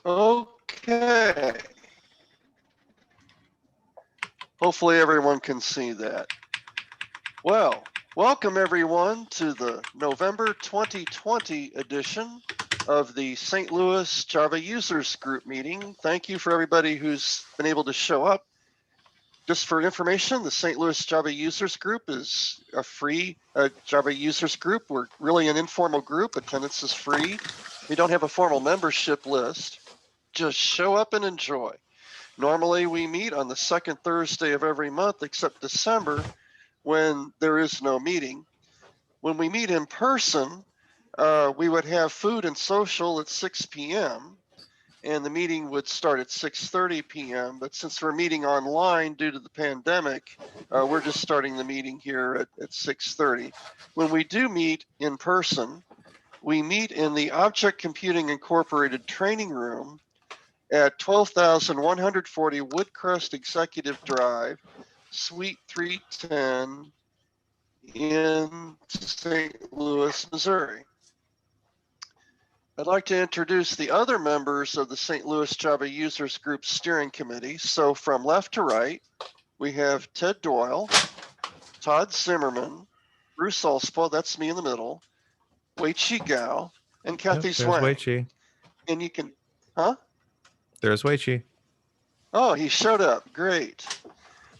Okay. Hopefully everyone can see that. Well, welcome everyone to the November 2020 edition of the St. Louis Java Users Group meeting. Thank you for everybody who's been able to show up. Just for information, the St. Louis Java Users Group is a free Java Users Group. We're really an informal group. Attendance is free. We don't have a formal membership list. Just show up and enjoy. Normally we meet on the second Thursday of every month except December when there is no meeting. When we meet in person, we would have food and social at 6 p.m. and the meeting would start at 6:30 p.m. But since we're meeting online due to the pandemic, we're just starting the meeting here at 6:30. When we do meet in person, we meet in the Object Computing Incorporated training room at 12,140 Woodcrest Executive Drive, Suite 310 in St. Louis, Missouri. I'd like to introduce the other members of the St. Louis Java Users Group Steering Committee. So from left to right, we have Ted Doyle, Todd Zimmerman, Bruce Alspo, that's me in the middle, Wei Chi Gao, and Kathy There's Wei Zwang. Chi. And you can, huh? There's Wei Chi. Oh, he showed up, great.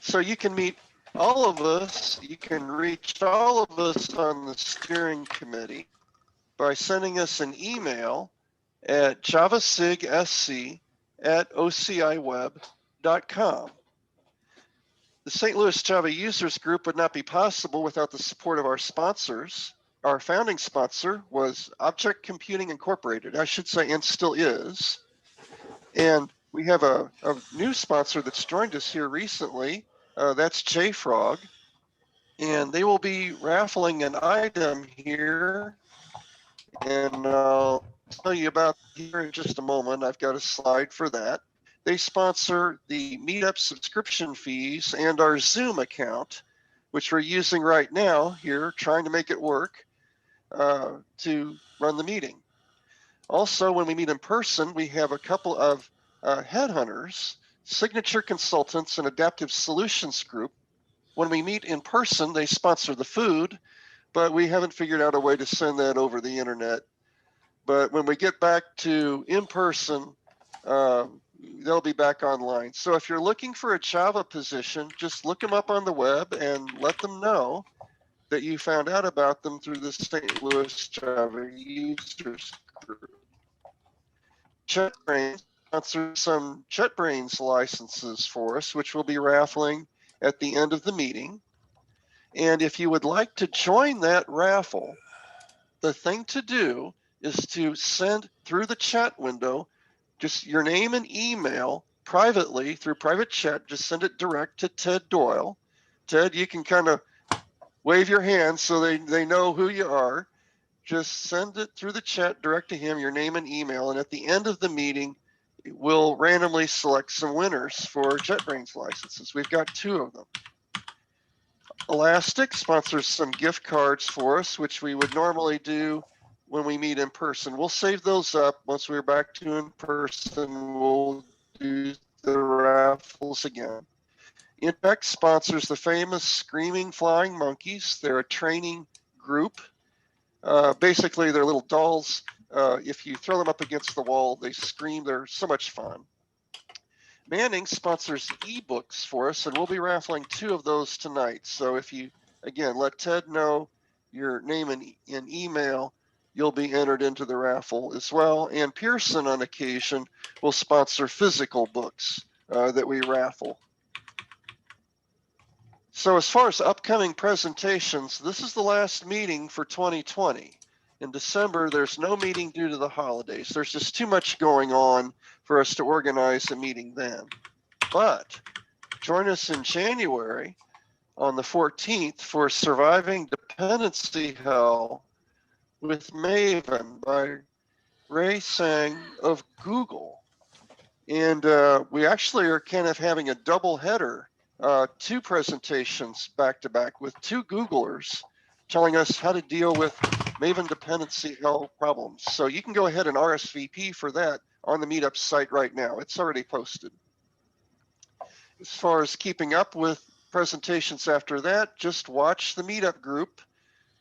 So you can meet all of us, you can reach all of us on the steering committee by sending us an email at javasigsc@ociweb.com. The St. Louis Java Users Group would not be possible without the support of our sponsors. Our founding sponsor was Object Computing Incorporated, I should say, and still is. And we have a new sponsor that's joined us here recently. That's JFrog. And they will be raffling an item here. And I'll tell you about here in just a moment. I've got a slide for that. They sponsor the Meetup subscription fees and our Zoom account, which we're using right now here, trying to make it work to run the meeting. Also, when we meet in person, we have a couple of headhunters, Signature Consultants, and Adaptive Solutions Group. When we meet in person, they sponsor the food, but we haven't figured out a way to send that over the internet. But when we get back to in person, they'll be back online. So if you're looking for a Java position, just look them up on the web and let them know that you found out about them through the St. Louis Java Users Group. JetBrains sponsored some JetBrains licenses for us, which we'll be raffling at the end of the meeting. And if you would like to join that raffle, the thing to do is to send through the chat window just your name and email privately through private chat. Just send it direct to Ted Doyle. Ted, you can kind of wave your hand so they know who you are. Just send it through the chat direct to him, your name and email. And at the end of the meeting, we'll randomly select some winners for JetBrains licenses. We've got 2 of them. Elastic sponsors some gift cards for us, which we would normally do when we meet in person. We'll save those up. Once we're back to in person, we'll do the raffles again. Impact sponsors the famous Screaming Flying Monkeys. They're a training group. Basically, they're little dolls. If you throw them up against the wall, they scream. They're so much fun. Manning sponsors ebooks for us, and we'll be raffling 2 of those tonight. So if you, again, let Ted know your name and email, you'll be entered into the raffle as well. And Pearson, on occasion, will sponsor physical books that we raffle. So as far as upcoming presentations, this is the last meeting for 2020. In December, there's no meeting due to the holidays. There's just too much going on for us to organize a meeting then. But join us in January on the 14th for Surviving Dependency Hell with Maven by Ray Sang of Google. And we actually are kind of having a double header, 2 presentations back to back with 2 Googlers telling us how to deal with Maven dependency hell problems. So you can go ahead and RSVP for that on the Meetup site right now. It's already posted. As far as keeping up with presentations after that, just watch the Meetup group.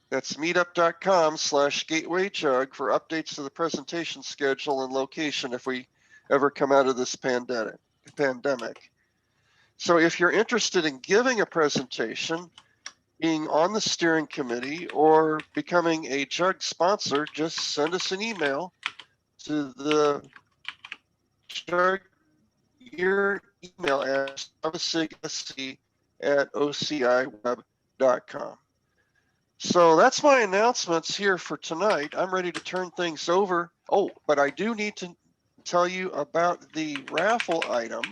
That's meetup.com/gatewayjug for updates to the presentation schedule and location if we ever come out of this pandemic. So if you're interested in giving a presentation, being on the steering committee, or becoming a Jug sponsor, just send us an email to your email address, javasigsc@ociweb.com. So that's my announcements here for tonight. I'm ready to turn things over. Oh, but I do need to tell you about the raffle item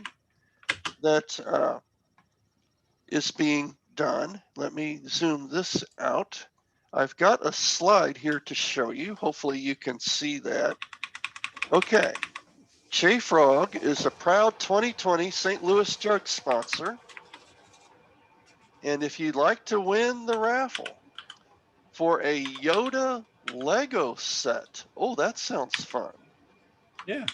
that is being done. Let me zoom this out. I've got a slide here to show you. Hopefully you can see that. Okay. JFrog is a proud 2020 St. Louis Jug sponsor. And if you'd like to win the raffle for a Yoda Lego set, oh, that sounds fun. Yeah.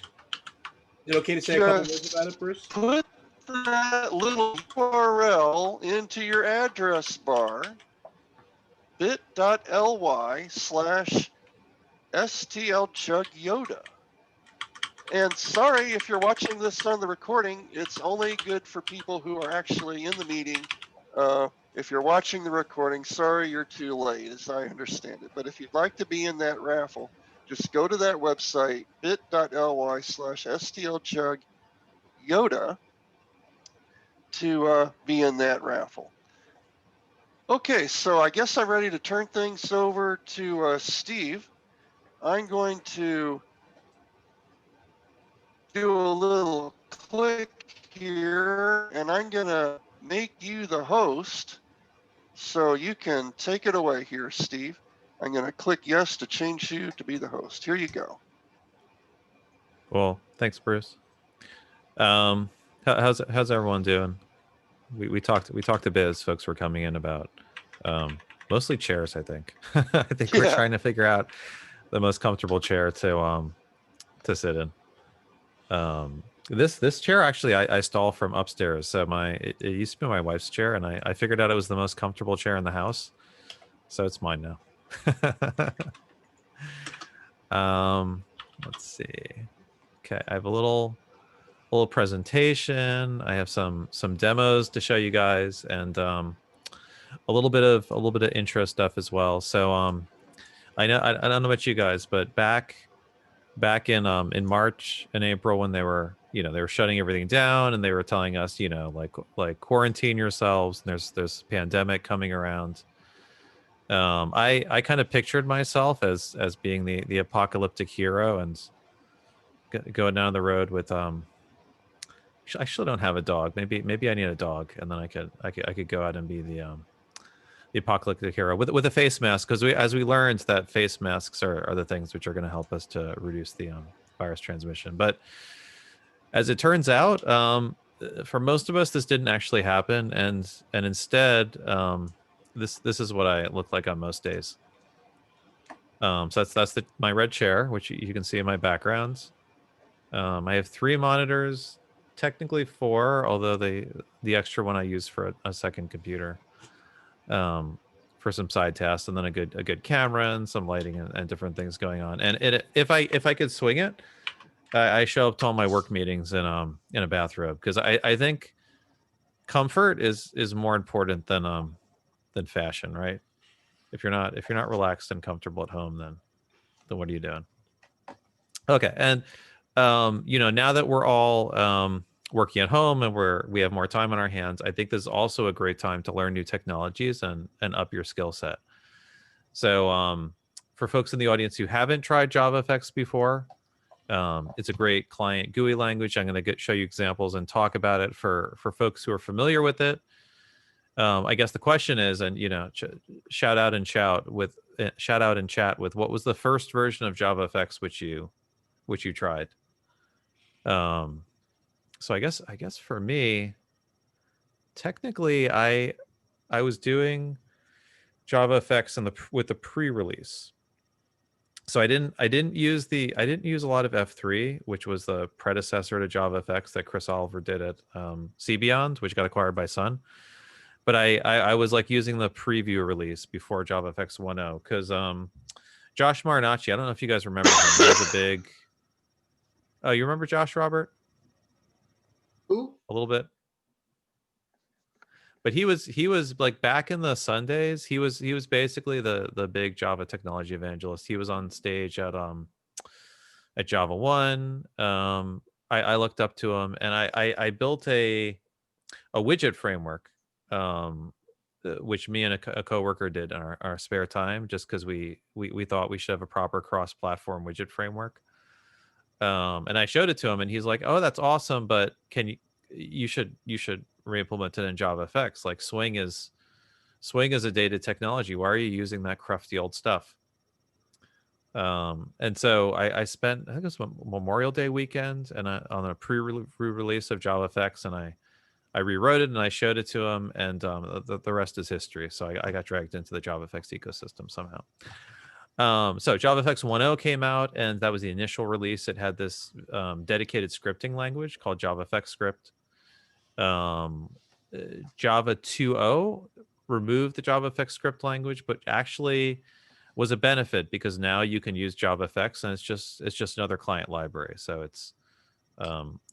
Is it okay to say a couple words about it, Bruce? Put that little URL into your address bar, bit.ly/STLJugYoda. And sorry if you're watching this on the recording, it's only good for people who are actually in the meeting. If you're watching the recording, sorry you're too late, as I understand it. But if you'd like to be in that raffle, just go to that website, bit.ly/STLJugYoda, to be in that raffle. Okay, so I guess I'm ready to turn things over to Steve. I'm going to do a little click here, and I'm going to make you the host, so you can take it away here, Steve. I'm going to click yes to change you to be the host. Here you go. Well, thanks, Bruce. How's everyone doing? We talked a bit as folks were coming in about mostly chairs. I think I think we're trying to figure out the most comfortable chair to sit in. This chair actually I stole from upstairs. So it used to be my wife's chair, and I figured out it was the most comfortable chair in the house, so it's mine now. Let's see. Okay, I have a little presentation. I have some demos to show you guys, and a little bit of intro stuff as well. So I don't know about you guys, but back in March and April, when they were shutting everything down, and they were telling us like quarantine yourselves, and there's a pandemic coming around. I kind of pictured myself as being the apocalyptic hero and going down the road with I actually don't have a dog. Maybe I need a dog, and then I could go out and be the apocalyptic hero with a face mask, because as we learned that face masks are the things which are going to help us to reduce the virus transmission. But as it turns out, for most of us, this didn't actually happen, and instead, this is what I look like on most days. So that's my red chair, which you can see in my backgrounds. I have 3 monitors, technically 4, although the extra one I use for a second computer, for some side tasks, and then a good camera and some lighting and different things going on. And if I could swing it, I show up to all my work meetings in a bathrobe, because I think comfort is more important than fashion, right? If you're not relaxed and comfortable at home, then what are you doing? Okay, and now that we're all working at home and we have more time on our hands, I think this is also a great time to learn new technologies and up your skill set. So for folks in the audience who haven't tried JavaFX before, it's a great client GUI language. I'm going to show you examples and talk about it for folks who are familiar with it. I guess the question is, and shout out in chat with what was the first version of JavaFX which you tried. So I guess for me, technically, I was doing JavaFX with the pre-release. So I didn't use a lot of F3, which was the predecessor to JavaFX that Chris Oliver did at CBeyond, which got acquired by Sun. But I was like using the preview release before JavaFX 1.0 because Josh Marinacci, I don't know if you guys remember him. He was a big. Oh, you remember Josh, Robert? Who? A little bit. But he was like back in the Sundays. He was basically the big Java technology evangelist. He was on stage at Java 1. I looked up to him, and I built a widget framework, which me and a coworker did in our spare time, just because we thought we should have a proper cross-platform widget framework. And I showed it to him, and he's like, "Oh, that's awesome, but you should re-implement it in JavaFX. Like Swing is a dated technology. Why are you using that crufty old stuff?" And so I spent, I think it was Memorial Day weekend, and on a pre-release of JavaFX, and I rewrote it and I showed it to him, and the rest is history. So I got dragged into the JavaFX ecosystem somehow. So JavaFX 1.0 came out, and that was the initial release. It had this dedicated scripting language called JavaFX Script. Java 2.0 removed the JavaFX script language, but actually was a benefit because now you can use JavaFX, and it's just another client library. So it's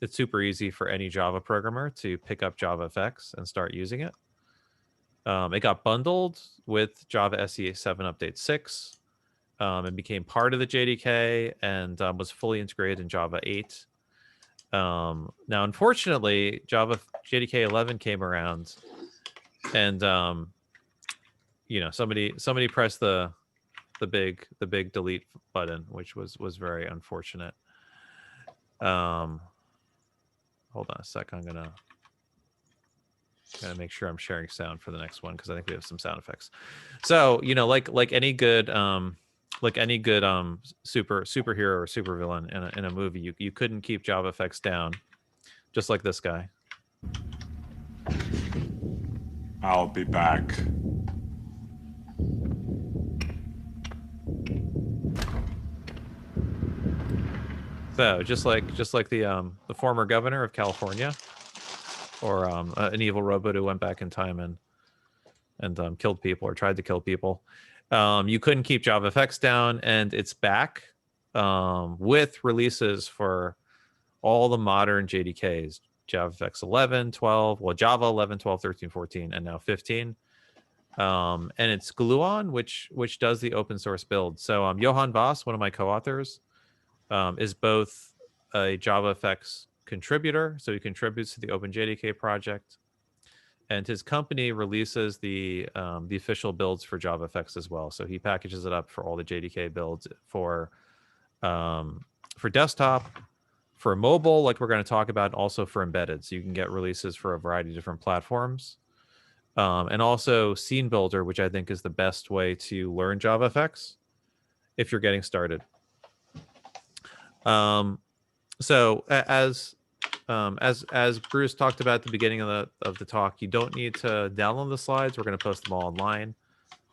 super easy for any Java programmer to pick up JavaFX and start using it. It got bundled with Java SE 7 Update 6. And became part of the JDK, and was fully integrated in Java 8. Now, unfortunately, Java JDK 11 came around, and somebody pressed the big delete button, which was very unfortunate. Hold on a sec. I'm gonna make sure I'm sharing sound for the next one because I think we have some sound effects. So like any good superhero or supervillain in a movie, you couldn't keep JavaFX down, just like this guy. I'll be back. So just like the former governor of California, or an evil robot who went back in time and killed people or tried to kill people. You couldn't keep JavaFX down, and it's back with releases for all the modern JDKs, JavaFX 11, 12, well, Java 11, 12, 13, 14, and now 15. And it's Gluon, which does the open source build. So Johan Voss, one of my co-authors, is both a JavaFX contributor, so he contributes to the OpenJDK project, and his company releases the official builds for JavaFX as well. So he packages it up for all the JDK builds for desktop, for mobile, like we're going to talk about, also for embedded. So you can get releases for a variety of different platforms, and also Scene Builder, which I think is the best way to learn JavaFX if you're getting started. So as Bruce talked about at the beginning of the talk, you don't need to download the slides. We're going to post them all online.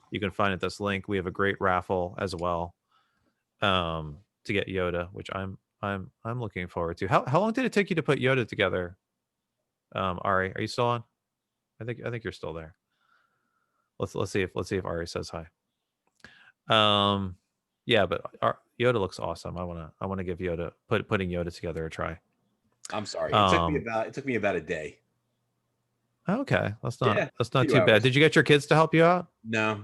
You can find at this link. We have a great raffle as well, to get Yoda, which I'm looking forward to. How long did it take you to put Yoda together? Ari, are you still on? I think you're still there. Let's see if Ari says hi. Yeah, but Yoda looks awesome. I wanna give putting Yoda together a try. I'm sorry. It took me about a day. Okay, that's not few too bad. hours. Did you get your kids to help you out? No.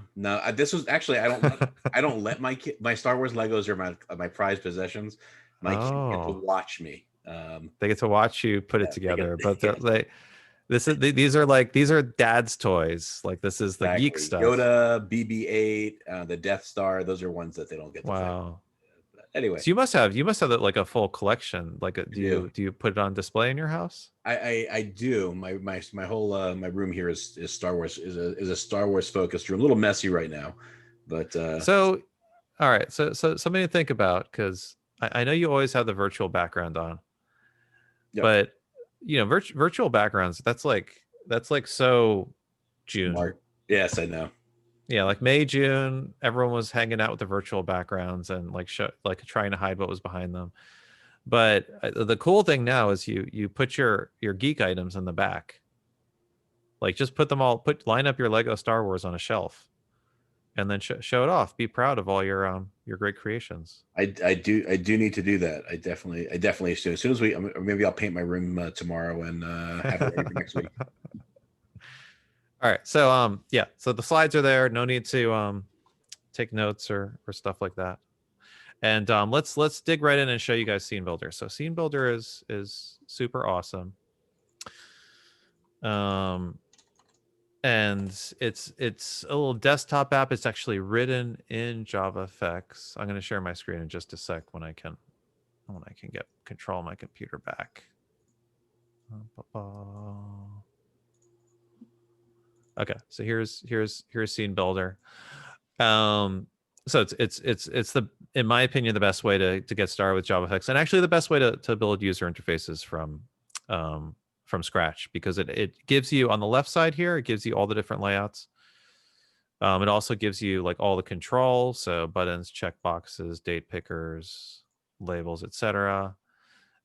This was actually I don't let my Star Wars Legos are my prized possessions. My kids get to watch me. They get to watch you put it together, but these are dad's toys. Like this is the geek stuff. Yoda, BB-8, the Death Star. Those are ones that they don't get to wow. Anyway, so you must have like a full collection. Like, do you put it on display in your house? I do. My whole my room here is Star Wars is a Star Wars focused room. A little messy right now, but so all right. So something to think about, because I know you always have the virtual background on, but virtual backgrounds, that's like so June. Yes, I know. Yeah, like May, June, everyone was hanging out with the virtual backgrounds and like trying to hide what was behind them. But the cool thing now is you put your geek items in the back. Like just put them all, line up your Lego Star Wars on a shelf, and then show it off. Be proud of all your great creations. I do need to do that. I definitely should. As soon as maybe I'll paint my room tomorrow and have it ready for next week. All right, so yeah, so the slides are there. No need to take notes or stuff like that. And let's dig right in and show you guys Scene Builder. So Scene Builder is super awesome. And it's a little desktop app. It's actually written in JavaFX. I'm going to share my screen in just a sec when I can get control of my computer back. Okay, so here's Scene Builder. So it's the, in my opinion, the best way to get started with JavaFX, and actually the best way to build user interfaces from scratch, because it gives you, on the left side here, it gives you all the different layouts. It also gives you like all the controls, so buttons, checkboxes, date pickers, labels, etc.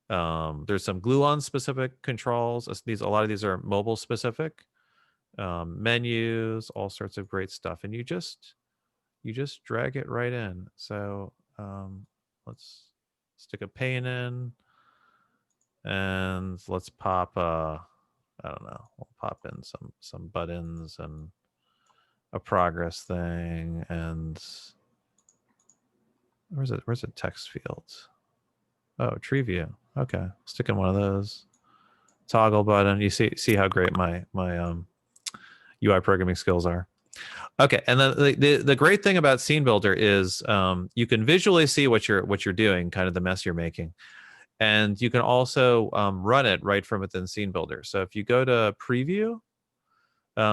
There's some glue-on specific controls. A lot of these are mobile specific. Menus, all sorts of great stuff, and you just drag it right in. So let's stick a pane in, and let's pop I don't know, we'll pop in some buttons and a progress thing, and where's a text field? Oh, tree view. Okay, stick in one of those. Toggle button. You see how great my UI programming skills are. Okay, and then the great thing about Scene Builder is you can visually see what you're doing, kind of the mess you're making, and you can also run it right from within Scene Builder. So if you go to Preview,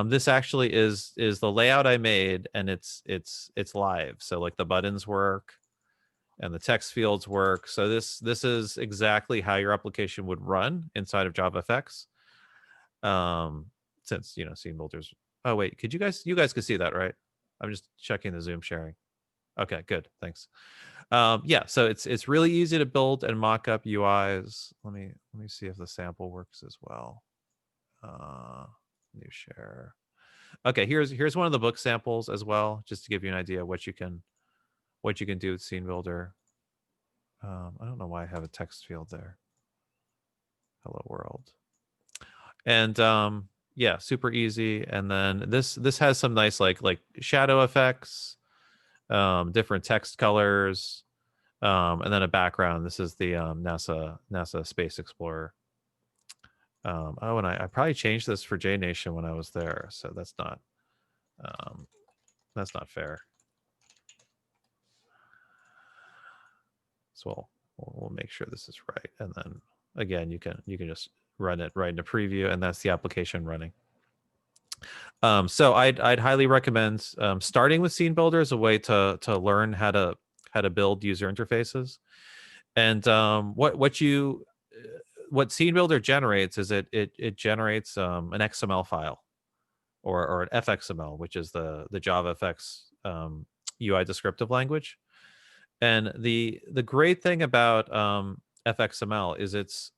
this actually is the layout I made, and it's live. So like the buttons work, and the text fields work. So this is exactly how your application would run inside of JavaFX. Since Scene Builder's. Oh wait, you guys could see that, right? I'm just checking the Zoom sharing. Okay, good, thanks. Yeah, so it's really easy to build and mock up UIs. Let me see if the sample works as well. New share. Okay, here's one of the book samples as well, just to give you an idea of what you can do with Scene Builder. I don't know why I have a text field there. Hello world. And yeah, super easy. And then this has some nice like shadow effects, different text colors, and then a background. This is the NASA Space Explorer. Oh, and I probably changed this for J Nation when I was there, so that's not fair. So we'll make sure this is right, and then again you can just run it right into preview, and that's the application running. So I'd highly recommend starting with Scene Builder as a way to learn how to build user interfaces. And what Scene Builder generates is it generates an XML file or an FXML, which is the JavaFX UI descriptive language. And the great thing about FXML is it's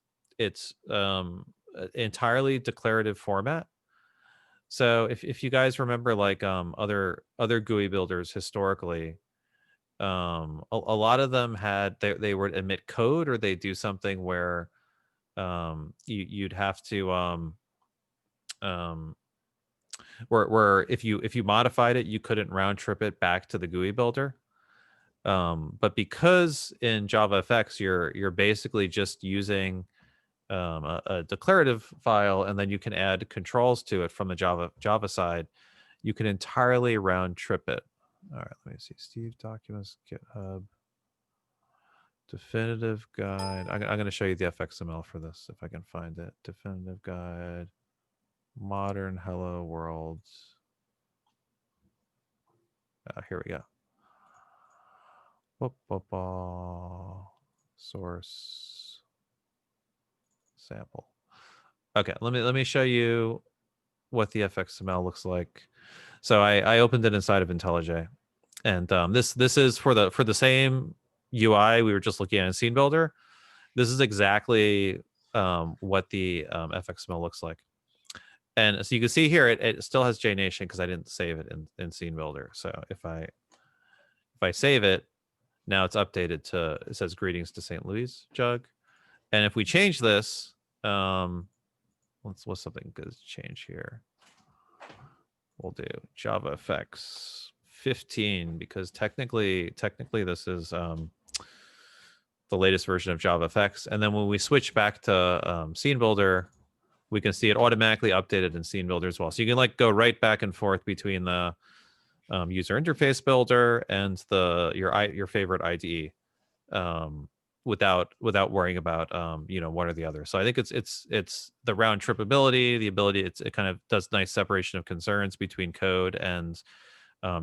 entirely declarative format. So if you guys remember like other GUI builders historically, a lot of them had they would emit code, or they do something where you'd have to where if you modified it, you couldn't round trip it back to the GUI builder. But because in JavaFX you're basically just using a declarative file, and then you can add controls to it from the Java side, you can entirely round trip it. All right, let me see. Steve Documents, GitHub, definitive guide. I'm going to show you the FXML for this if I can find it. Definitive guide, modern hello world. Here we go. Source sample. Okay, let me show you what the FXML looks like. So I opened it inside of IntelliJ, and this is for the same UI we were just looking at in Scene Builder. This is exactly what the FXML looks like. And so you can see here, it still has JNation because I didn't save it in Scene Builder. So if I save it, now it's updated to, it says greetings to St. Louis, Jug. And if we change this, what's something good to change here? We'll do JavaFX 15 because technically this is the latest version of JavaFX. And then when we switch back to Scene Builder, we can see it automatically updated in Scene Builder as well. So you can like go right back and forth between the user interface builder and your favorite IDE without worrying about one or the other. So I think it's the round trip ability, the ability. It kind of does nice separation of concerns between code and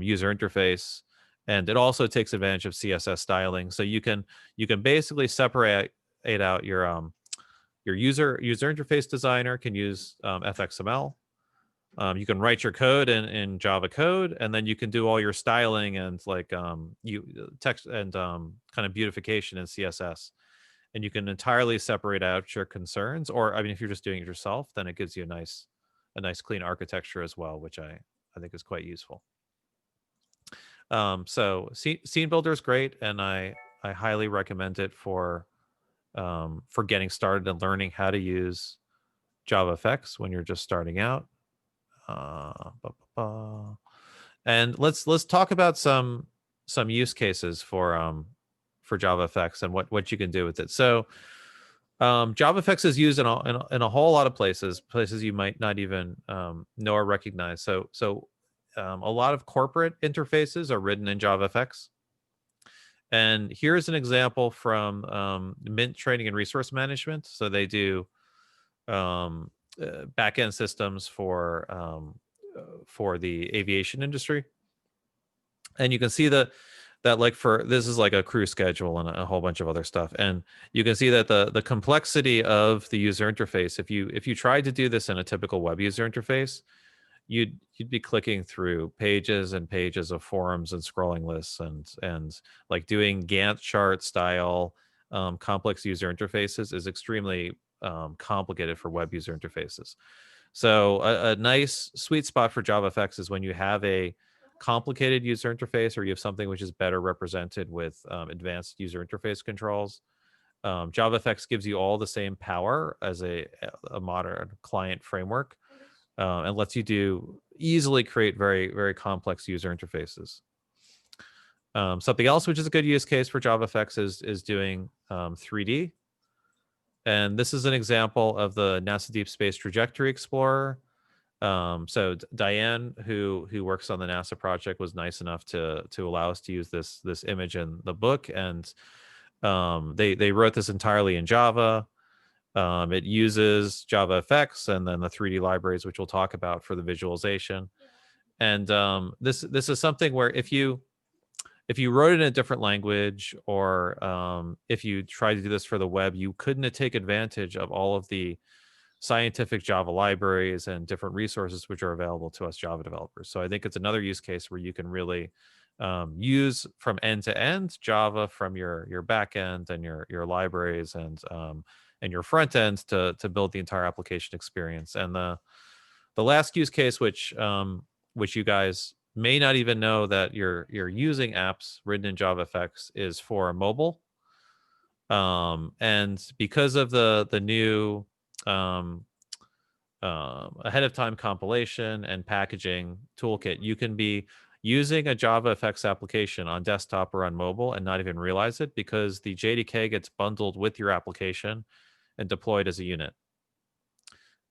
user interface, and it also takes advantage of CSS styling. So you can basically separate out your user interface designer can use FXML. You can write your code in Java code, and then you can do all your styling and like text and kind of beautification in CSS. And you can entirely separate out your concerns, or I mean, if you're just doing it yourself, then it gives you a nice clean architecture as well, which I think is quite useful. So Scene Builder is great, and I highly recommend it for getting started and learning how to use JavaFX when you're just starting out. And let's talk about some use cases for JavaFX and what you can do with it. So JavaFX is used in a whole lot of places you might not even know or recognize. So a lot of corporate interfaces are written in JavaFX. And here's an example from Mint Training and Resource Management. So they do backend systems for the aviation industry, and you can see that like for this is like a crew schedule and a whole bunch of other stuff, and you can see that the complexity of the user interface. If you tried to do this in a typical web user interface, you'd be clicking through pages and pages of forums and scrolling lists and like doing Gantt chart style complex user interfaces is extremely complicated for web user interfaces. So a nice sweet spot for JavaFX is when you have a complicated user interface or you have something which is better represented with advanced user interface controls. JavaFX gives you all the same power as a modern client framework, and lets you easily create very, very complex user interfaces. Something else which is a good use case for JavaFX is doing 3D. And this is an example of the NASA Deep Space Trajectory Explorer. So Diane, who works on the NASA project, was nice enough to allow us to use this image in the book, and they wrote this entirely in Java. It uses JavaFX and then the 3D libraries, which we'll talk about for the visualization. And this is something where if you wrote it in a different language, or if you tried to do this for the web, you couldn't take advantage of all of the scientific Java libraries and different resources which are available to us Java developers. So I think it's another use case where you can really use from end to end Java from your backend and your libraries and your front end to build the entire application experience. And the last use case, which you guys may not even know that you're using apps written in JavaFX, is for mobile. And because of the new ahead of time compilation and packaging toolkit, you can be using a JavaFX application on desktop or on mobile and not even realize it, because the JDK gets bundled with your application and deployed as a unit.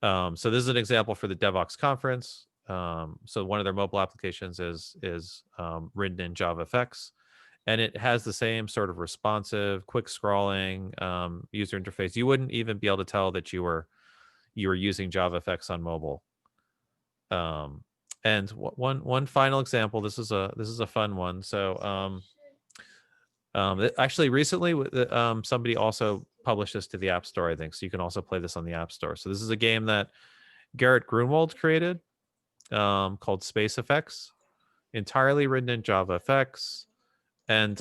So this is an example for the DevOps conference. So one of their mobile applications is written in JavaFX, and it has the same sort of responsive, quick scrolling user interface. You wouldn't even be able to tell that you were using JavaFX on mobile. And one final example. This is a fun one. So actually recently somebody also published this to the App Store, I think. So you can also play this on the App Store. So this is a game that Garrett Grunwald created. called SpaceFX, entirely written in JavaFX. And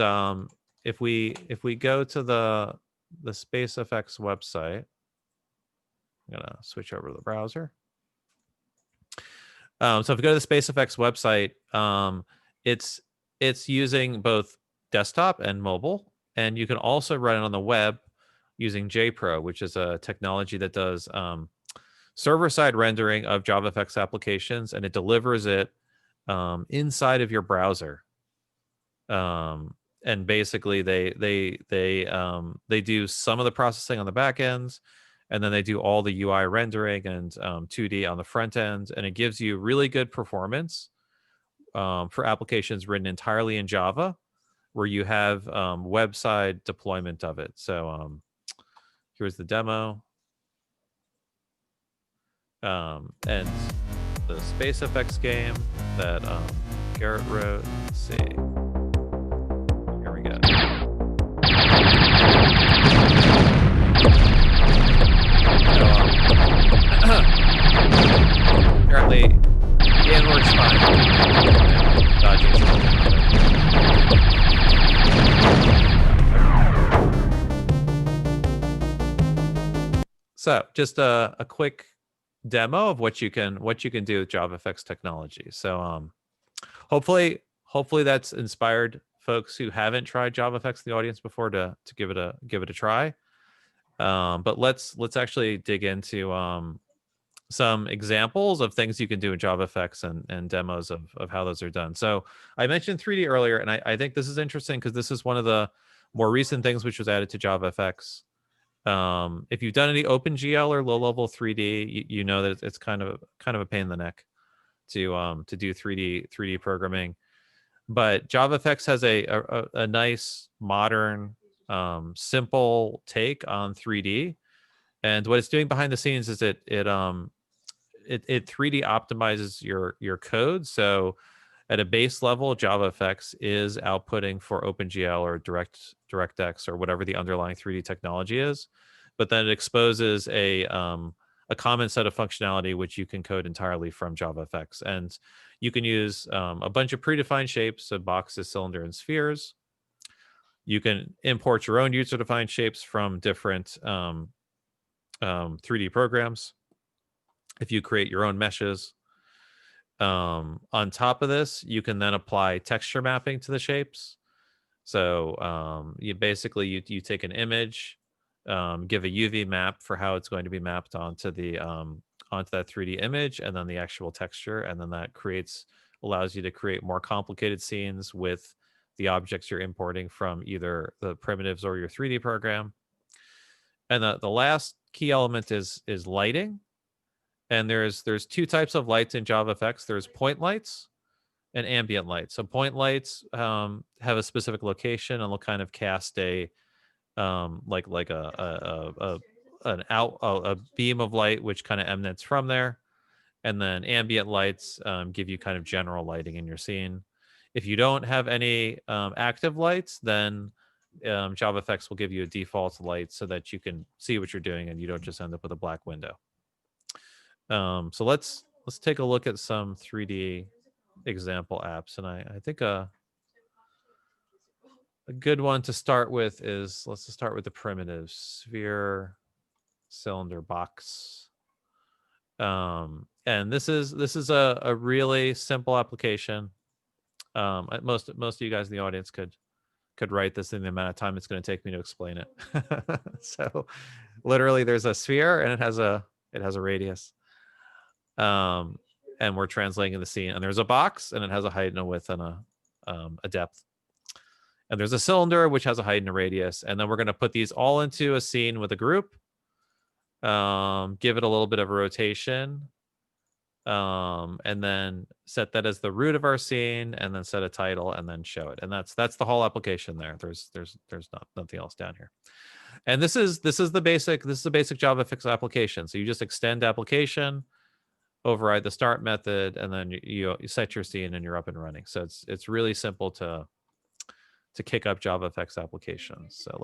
if we go to the SpaceFX website, I'm gonna switch over to the browser. So if we go to the SpaceFX website, it's using both desktop and mobile, and you can also run it on the web using JPro, which is a technology that does server-side rendering of JavaFX applications, and it delivers it inside of your browser. And basically, they do some of the processing on the back ends, and then they do all the UI rendering and 2D on the front end, and it gives you really good performance for applications written entirely in Java, where you have website deployment of it. So here's the demo. And the SpaceFX game that Garrett wrote. Let's see. Here we go. Apparently, the end works fine. Dodging So, just a quick demo of what you can do with JavaFX technology. So, hopefully that's inspired folks who haven't tried JavaFX in the audience before to give it a try. But let's actually dig into some examples of things you can do in JavaFX and demos of how those are done. So I mentioned 3D earlier, and I think this is interesting because this is one of the more recent things which was added to JavaFX. If you've done any OpenGL or low-level 3D, you know that it's kind of a pain in the neck to do 3D programming. But JavaFX has a nice modern simple take on 3D, and what it's doing behind the scenes is it 3D optimizes your code. So at a base level, JavaFX is outputting for OpenGL or DirectX or whatever the underlying 3D technology is, but then it exposes a common set of functionality which you can code entirely from JavaFX, and you can use a bunch of predefined shapes, so boxes, cylinder, and spheres. You can import your own user-defined shapes from different 3D programs if you create your own meshes. On top of this, you can then apply texture mapping to the shapes. So you basically you take an image, give a UV map for how it's going to be mapped onto the onto that 3D image, and then the actual texture, and then that allows you to create more complicated scenes with the objects you're importing from either the primitives or your 3D program. And the last key element is lighting. And there's two types of lights in JavaFX. There's point lights and ambient lights. So point lights have a specific location and will kind of cast a beam of light which kind of emanates from there. And then ambient lights give you kind of general lighting in your scene. If you don't have any active lights, then JavaFX will give you a default light so that you can see what you're doing and you don't just end up with a black window. So let's take a look at some 3D example apps, and I think a good one to start with is, let's just start with the primitives: sphere, cylinder, box. And this is a really simple application. Most of you guys in the audience could write this in the amount of time it's going to take me to explain it. So literally there's a sphere and it has a radius. And we're translating the scene, and there's a box and it has a height and a width and a depth, and there's a cylinder which has a height and a radius, and then we're going to put these all into a scene with a group, give it a little bit of a rotation, and then set that as the root of our scene, and then set a title and then show it. And that's the whole application there. There's nothing else down here. And this is the basic JavaFX application. So you just extend application, override the start method, and then you set your scene and you're up and running. So it's really simple to kick up JavaFX applications. So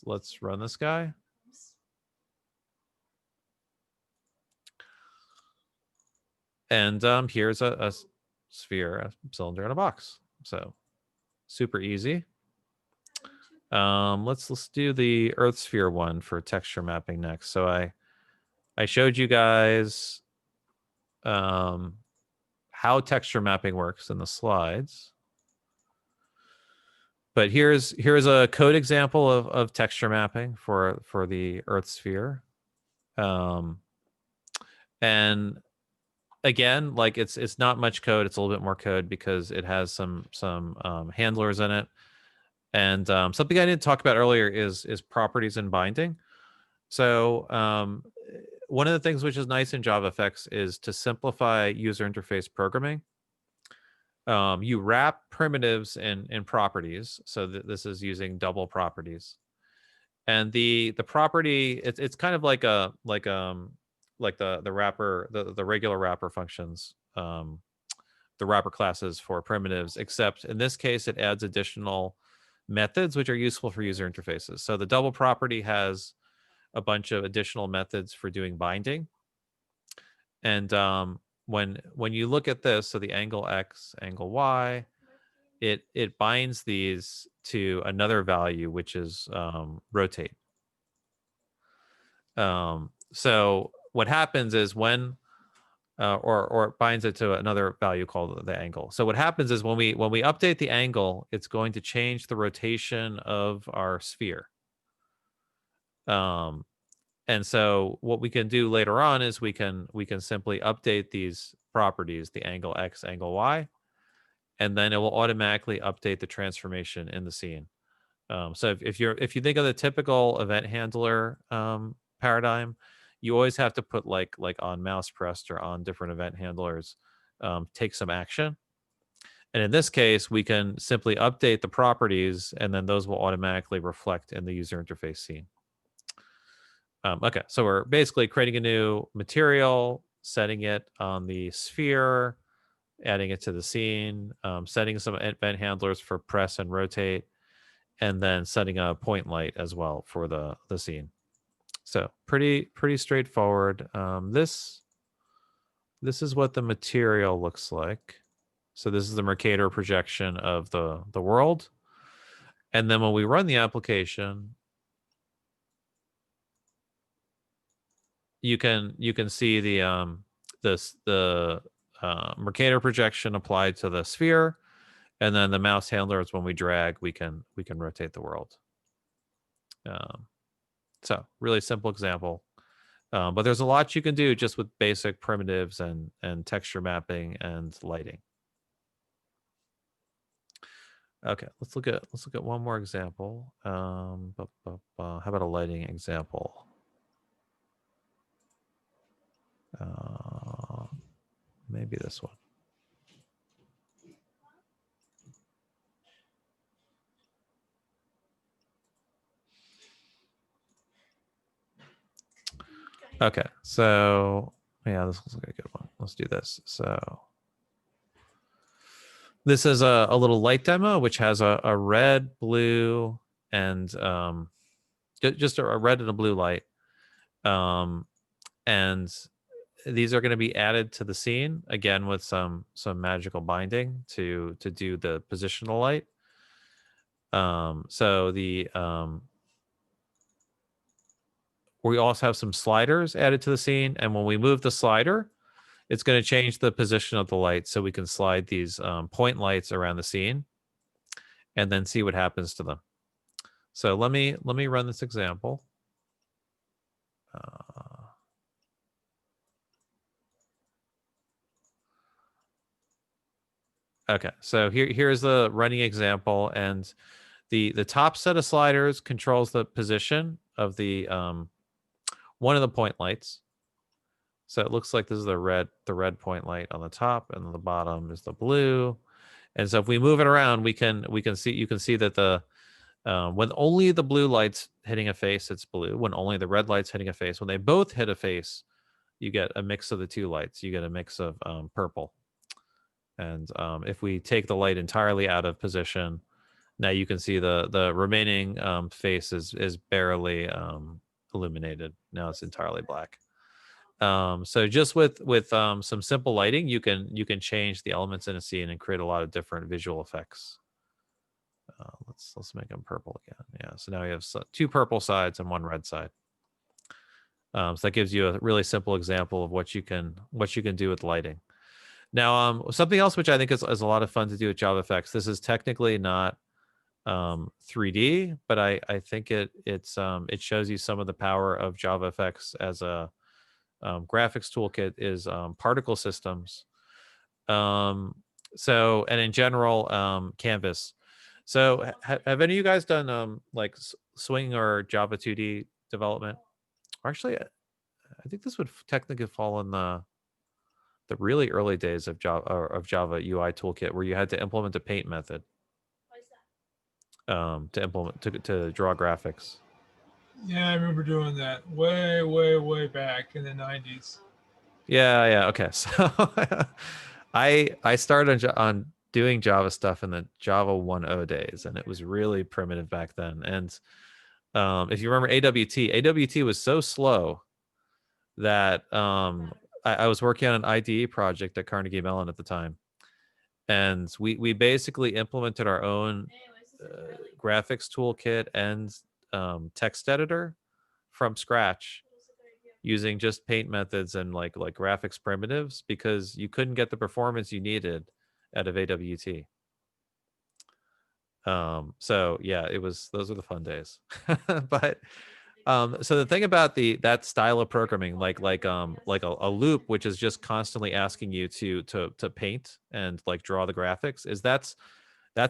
let's run this guy. And here's a sphere, a cylinder, and a box. So super easy. Let's do the Earth sphere one for texture mapping next. So I showed you guys how texture mapping works in the slides. But here's a code example of texture mapping for the Earth sphere. And again, like it's not much code. It's a little bit more code because it has some handlers in it. And something I didn't talk about earlier is properties and binding. So one of the things which is nice in JavaFX is to simplify user interface programming. You wrap primitives in properties. So this is using double properties. And the property, it's kind of like the wrapper, the regular wrapper functions, the wrapper classes for primitives, except in this case it adds additional methods which are useful for user interfaces. So the double property has a bunch of additional methods for doing binding. And when you look at this, so the angle X, angle Y, it binds these to another value, which is rotate. So what happens is when or it binds it to another value called the angle. So what happens is when we update the angle, it's going to change the rotation of our sphere. And so what we can do later on is we can simply update these properties, the angle X, angle Y, and then it will automatically update the transformation in the scene. So if you think of the typical event handler paradigm, you always have to put like on mouse pressed or on different event handlers, take some action. And in this case, we can simply update the properties, and then those will automatically reflect in the user interface scene. Okay, so we're basically creating a new material, setting it on the sphere, adding it to the scene, setting some event handlers for press and rotate, and then setting a point light as well for the scene. So pretty straightforward. This is what the material looks like. So this is the Mercator projection of the world. And then when we run the application, you can see the Mercator projection applied to the sphere, and then the mouse handlers, when we drag, we can rotate the world. So really simple example, but there's a lot you can do just with basic primitives and texture mapping and lighting. Okay, let's look at one more example. How about a lighting example? Maybe this one. Okay, so yeah, this looks like a good one. Let's do this. So this is a little light demo, which has a red, blue, and just a red and a blue light. And these are going to be added to the scene again with some magical binding to do the positional light. So the we also have some sliders added to the scene, and when we move the slider, it's going to change the position of the light, so we can slide these point lights around the scene and then see what happens to them. So let me run this example. Okay, so here's the running example, and the top set of sliders controls the position of the one of the point lights. So it looks like this is the red point light on the top, and the bottom is the blue. And so if we move it around, you can see that the when only the blue light's hitting a face, it's blue. When only the red light's hitting a face, when they both hit a face, you get a mix of the two lights. You get a mix of purple. And if we take the light entirely out of position, now you can see the remaining face is barely illuminated. Now it's entirely black. So just with some simple lighting, you can change the elements in a scene and create a lot of different visual effects. Let's make them purple again. Yeah. So now we have two purple sides and one red side. So that gives you a really simple example of what you can do with lighting. Now, something else which I think is a lot of fun to do with JavaFX. This is technically not 3D, but I think it shows you some of the power of JavaFX as a graphics toolkit is particle systems. So, and in general, Canvas. So have any of you guys done like Swing or Java 2D development? Or actually, I think this would technically fall in the really early days of Java UI toolkit, where you had to implement a paint method to draw graphics. Yeah, I remember doing that way back in the 90s. Yeah. Okay. So I started on doing Java stuff in the Java 1.0 days, and it was really primitive back then. And if you remember AWT was so slow that I was working on an IDE project at Carnegie Mellon at the time, and we basically implemented our own graphics toolkit and text editor from scratch, using just paint methods and like graphics primitives, because you couldn't get the performance you needed out of AWT. So yeah, those are the fun days. But so the thing about that style of programming, like a loop, which is just constantly asking you to paint and like draw the graphics, is that's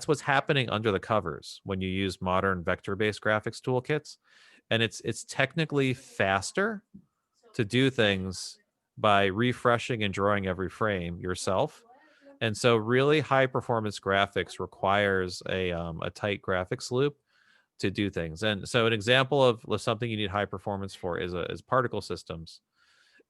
what's happening under the covers when you use modern vector-based graphics toolkits. And it's technically faster to do things by refreshing and drawing every frame yourself. And so really high performance graphics requires a tight graphics loop to do things. And so an example of something you need high performance for is particle systems.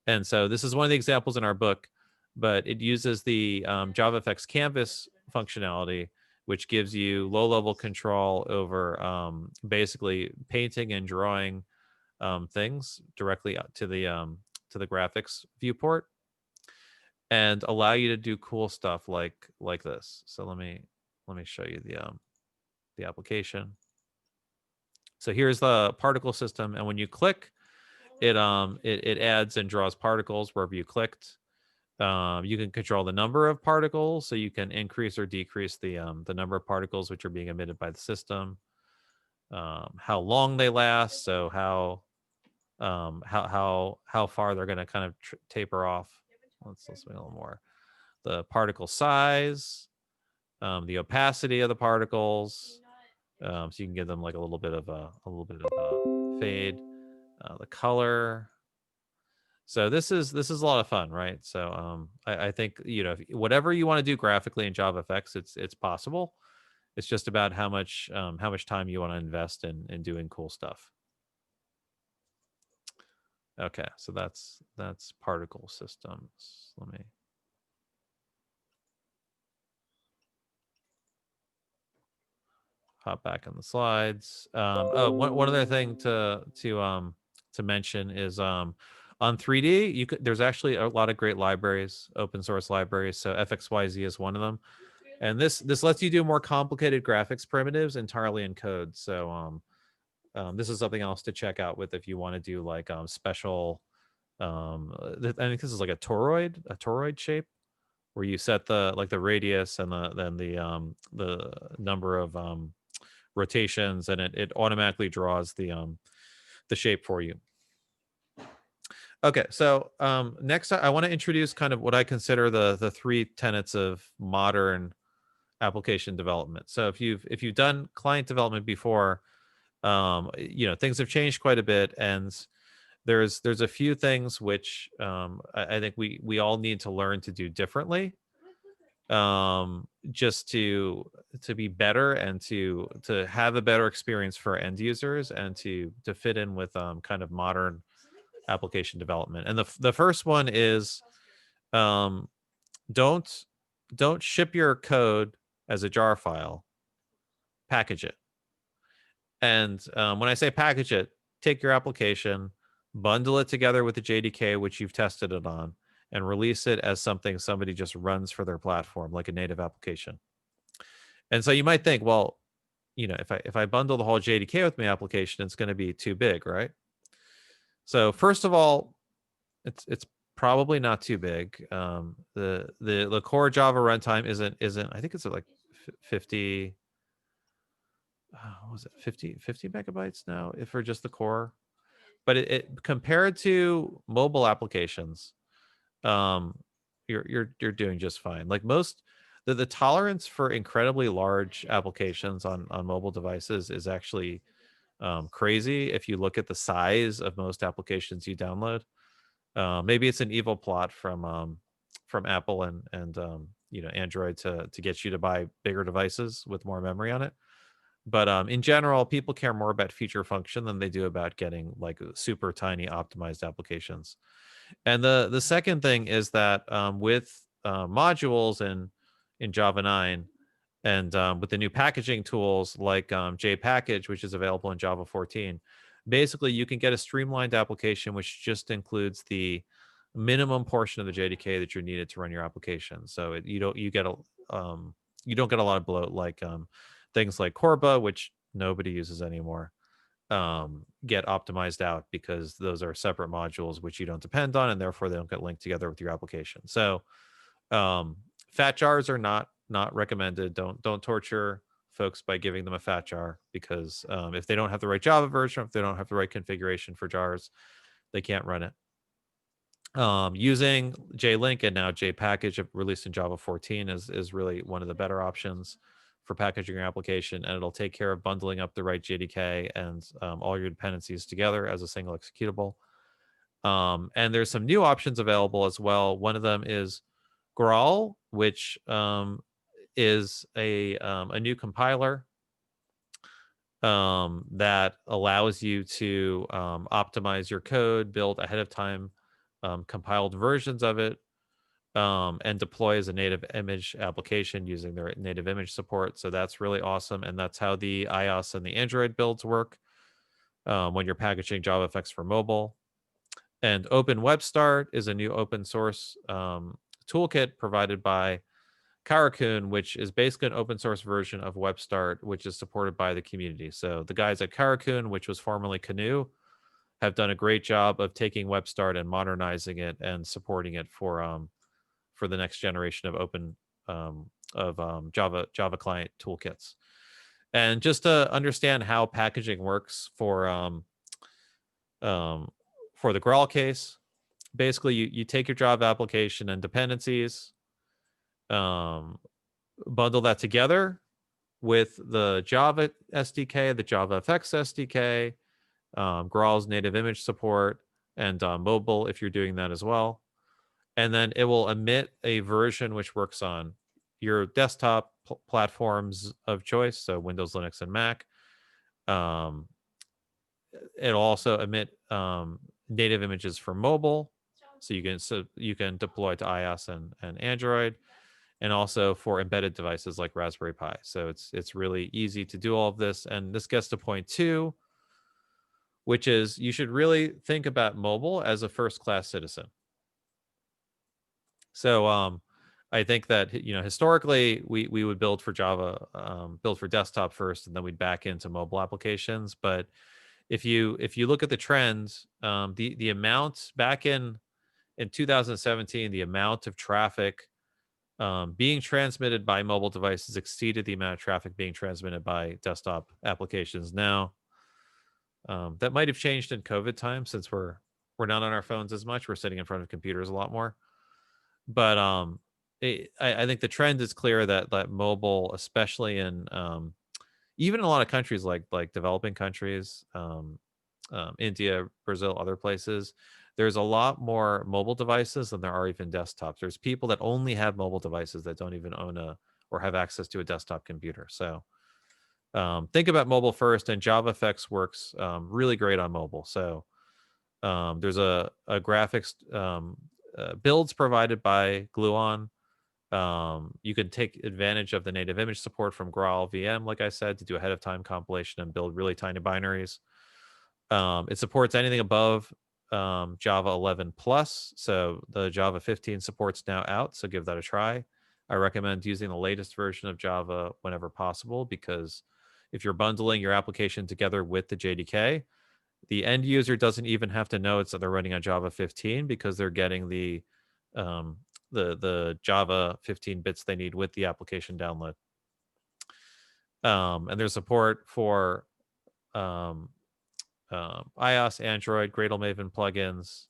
And so this is one of the examples in our book, but it uses the JavaFX Canvas functionality, which gives you low-level control over basically painting and drawing things directly to the graphics viewport, and allow you to do cool stuff like this. So let me show you the application. So here's the particle system, and when you click, it adds and draws particles wherever you clicked. You can control the number of particles, so you can increase or decrease the number of particles which are being emitted by the system. How long they last, so how far they're going to kind of taper off. Let's make a little more. The particle size, the opacity of the particles, so you can give them like a little bit of a fade. The color. So this is a lot of fun, right? So I think whatever you want to do graphically in JavaFX, it's possible. It's just about how much time you want to invest in doing cool stuff. Okay, so that's particle systems. Let me hop back on the slides. One other thing to mention is on 3D, there's actually a lot of great libraries, open source libraries. So FXYZ is one of them, and this lets you do more complicated graphics primitives entirely in code. So this is something else to check out with if you want to do like special. I think this is like a toroid shape, where you set the radius and the number of rotations, and it automatically draws the shape for you. Okay, so next I want to introduce kind of what I consider the three tenets of modern application development. So if you've done client development before, things have changed quite a bit, and there's a few things which I think we all need to learn to do differently, just to be better and to have a better experience for end users, and to fit in with kind of modern application development. And the first one is don't ship your code as a jar file, package it. And when I say package it, take your application, bundle it together with the JDK, which you've tested it on, and release it as something somebody just runs for their platform, like a native application. And so you might think, well, if I bundle the whole JDK with my application, it's going to be too big, right? So first of all, it's probably not too big. The core Java runtime isn't. I think it's like 50. What was it 50 megabytes now if for just the core? But it compared to mobile applications, you're doing just fine. Like most, the tolerance for incredibly large applications on mobile devices is actually crazy. If you look at the size of most applications you download, maybe it's an evil plot from Apple and Android to get you to buy bigger devices with more memory on it. But in general, people care more about feature function than they do about getting like super tiny optimized applications. And the second thing is that with modules in Java 9 and with the new packaging tools like JPackage, which is available in Java 14, basically you can get a streamlined application which just includes the minimum portion of the JDK that you're needed to run your application. So you don't get a lot of bloat like things like Corba, which nobody uses anymore, get optimized out because those are separate modules which you don't depend on, and therefore they don't get linked together with your application. So fat jars are not recommended. Don't torture folks by giving them a fat jar, because if they don't have the right Java version, if they don't have the right configuration for jars, they can't run it. Using JLink and now JPackage released in Java 14 is really one of the better options for packaging your application, and it'll take care of bundling up the right JDK and all your dependencies together as a single executable. And there's some new options available as well. One of them is Graal, which is a new compiler that allows you to optimize your code, build ahead of time compiled versions of it, and deploy as a native image application using their native image support. So that's really awesome. And that's how the iOS and the Android builds work when you're packaging JavaFX for mobile. And Open Web Start is a new open source toolkit provided by Karakun, which is basically an open source version of WebStart, which is supported by the community. So the guys at Karakun, which was formerly Canoe, have done a great job of taking WebStart and modernizing it and supporting it for the next generation of open Java client toolkits. And just to understand how packaging works for the Graal case, basically you take your Java application and dependencies, bundle that together with the Java SDK, the JavaFX SDK, Graal's native image support, and mobile if you're doing that as well. And then it will emit a version which works on your desktop platforms of choice, so Windows, Linux, and Mac. It'll also emit native images for mobile, so you can deploy to iOS and Android, and also for embedded devices like Raspberry Pi. So it's really easy to do all of this. And this gets to point 2, which is you should really think about mobile as a first-class citizen. So I think that historically we would build for Java, build for desktop first, and then we'd back into mobile applications. But if you look at the trends, the amount back in 2017, the amount of traffic being transmitted by mobile devices exceeded the amount of traffic being transmitted by desktop applications. Now that might have changed in COVID time, since we're not on our phones as much. We're sitting in front of computers a lot more. But I think the trend is clear that mobile, especially in even in a lot of countries like developing countries, India, Brazil, other places, there's a lot more mobile devices than there are even desktops. There's people that only have mobile devices that don't even own or have access to a desktop computer. So think about mobile first, and JavaFX works really great on mobile. So there's a graphics builds provided by Gluon. You can take advantage of the native image support from Graal VM, like I said, to do ahead of time compilation and build really tiny binaries. It supports anything above Java 11 Plus. So the Java 15 support's now out. So give that a try. I recommend using the latest version of Java whenever possible, because if you're bundling your application together with the JDK, the end user doesn't even have to know it's that they're running on Java 15, because they're getting the Java 15 bits they need with the application download. And there's support for iOS, Android, Gradle Maven plugins,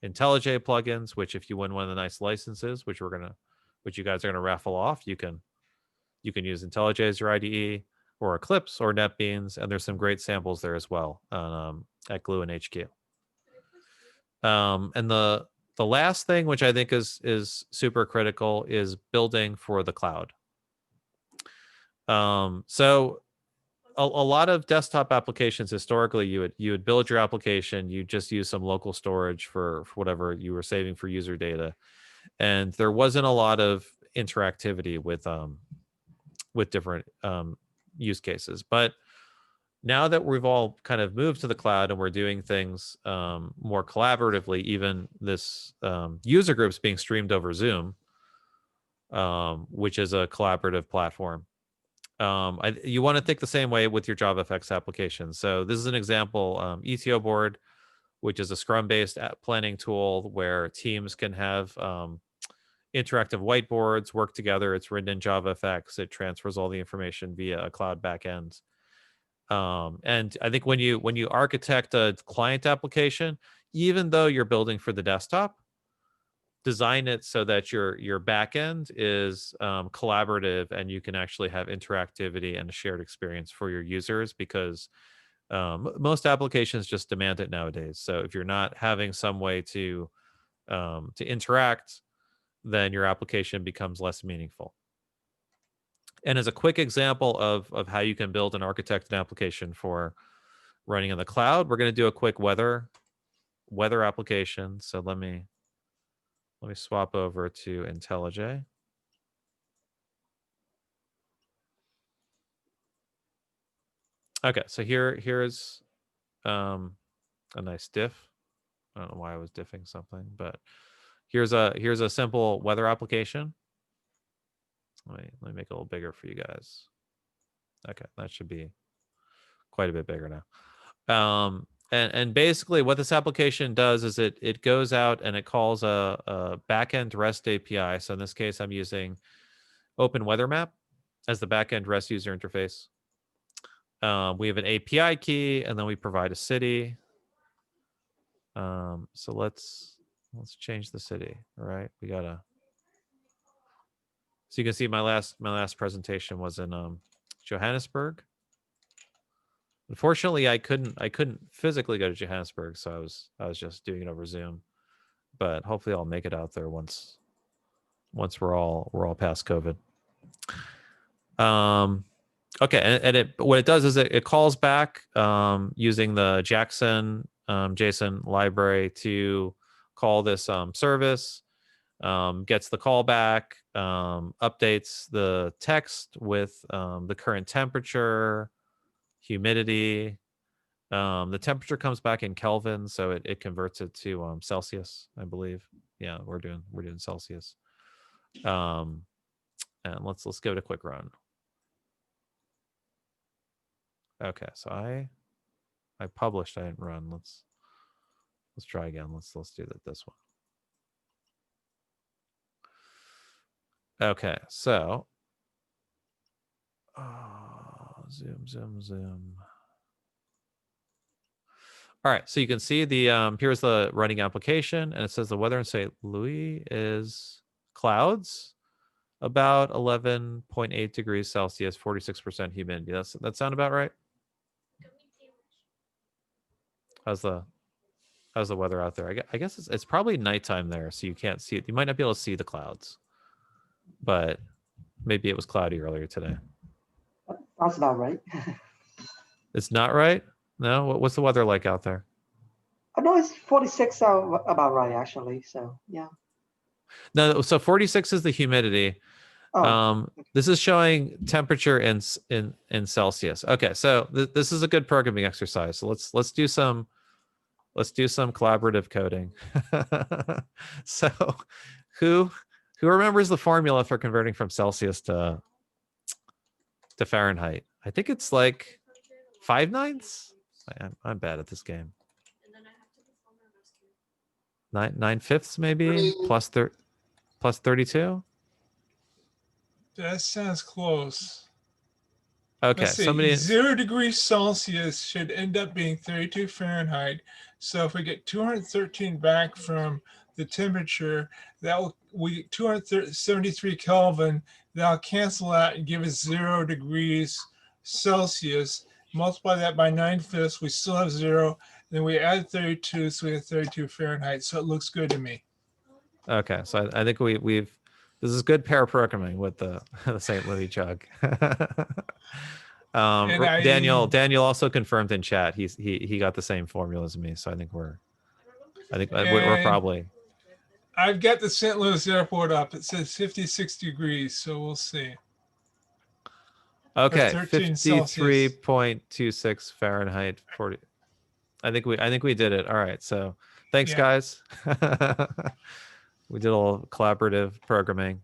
IntelliJ plugins, which if you win one of the nice licenses, which you guys are gonna raffle off, you can use IntelliJ as your IDE, or Eclipse, or NetBeans, and there's some great samples there as well at Glue and HQ. And the last thing, which I think is super critical, is building for the cloud. So a lot of desktop applications historically, you would build your application, you just use some local storage for whatever you were saving for user data, and there wasn't a lot of interactivity with different use cases. But now that we've all kind of moved to the cloud and we're doing things more collaboratively, even this user groups being streamed over Zoom, which is a collaborative platform. You want to think the same way with your JavaFX application. So this is an example, ETO board, which is a Scrum-based planning tool where teams can have interactive whiteboards, work together. It's written in JavaFX. It transfers all the information via a cloud backend. And I think when you architect a client application, even though you're building for the desktop, design it so that your backend is collaborative, and you can actually have interactivity and a shared experience for your users, because most applications just demand it nowadays. So if you're not having some way to interact, then your application becomes less meaningful. And as a quick example of how you can build and architect an application for running in the cloud, we're going to do a quick weather application. So let me swap over to IntelliJ. Okay, so here's a nice diff. I don't know why I was diffing something, but here's a simple weather application. Let me make it a little bigger for you guys. Okay, that should be quite a bit bigger now. And basically what this application does is it goes out and it calls a backend REST API. So in this case, I'm using Open Weather Map as the backend REST user interface. We have an API key, and then we provide a city. So let's change the city. All right, we gotta. So you can see my last presentation was in Johannesburg. Unfortunately, I couldn't physically go to Johannesburg, so I was just doing it over Zoom. But hopefully, I'll make it out there once we're all past COVID. Okay, and what it does is it calls back using the Jackson JSON library to call this service, gets the callback, updates the text with the current temperature, humidity. The temperature comes back in Kelvin, so it converts it to Celsius, I believe. Yeah, we're doing Celsius. And let's give it a quick run. Okay, so I published, I didn't run. Let's try again. Let's do that this one. Okay, so zoom. All right, so you can see the here's the running application, and it says the weather in St. Louis is clouds, about 11.8 degrees Celsius, 46% humidity. That sound about right? How's the weather out there? I guess it's probably nighttime there, so you can't see it. You might not be able to see the clouds, but maybe it was cloudy earlier today. That's about right. It's not right? No? What's the weather like out there? No, it's 46 about right, actually. So, yeah. No, so 46 is the humidity. Oh. This is showing temperature in Celsius. Okay, so this is a good programming exercise. So let's do some let's do some collaborative coding. So who remembers the formula for converting from Celsius to Fahrenheit? I think it's like 5/9. I'm bad at this game. 9/5 maybe plus 32. That sounds close. Okay, Let's see, somebody 0 degrees Celsius should end up being 32 Fahrenheit. So if we get 213 back from the temperature, we 273 Kelvin, that'll cancel out and give us 0 degrees Celsius. Multiply that by 9/5, we still have 0. Then we add 32, so we have 32 Fahrenheit. So it looks good to me. Okay, so I think we've this is good pair programming with the the St. Louis jug. Daniel also confirmed in chat he got the same formula as me, so I think we're probably. I've got the St. Louis airport up. It says 56 degrees, so we'll see. Okay, 53.26 Fahrenheit, 40. I think we did it. All right, so thanks guys. We did a little collaborative programming.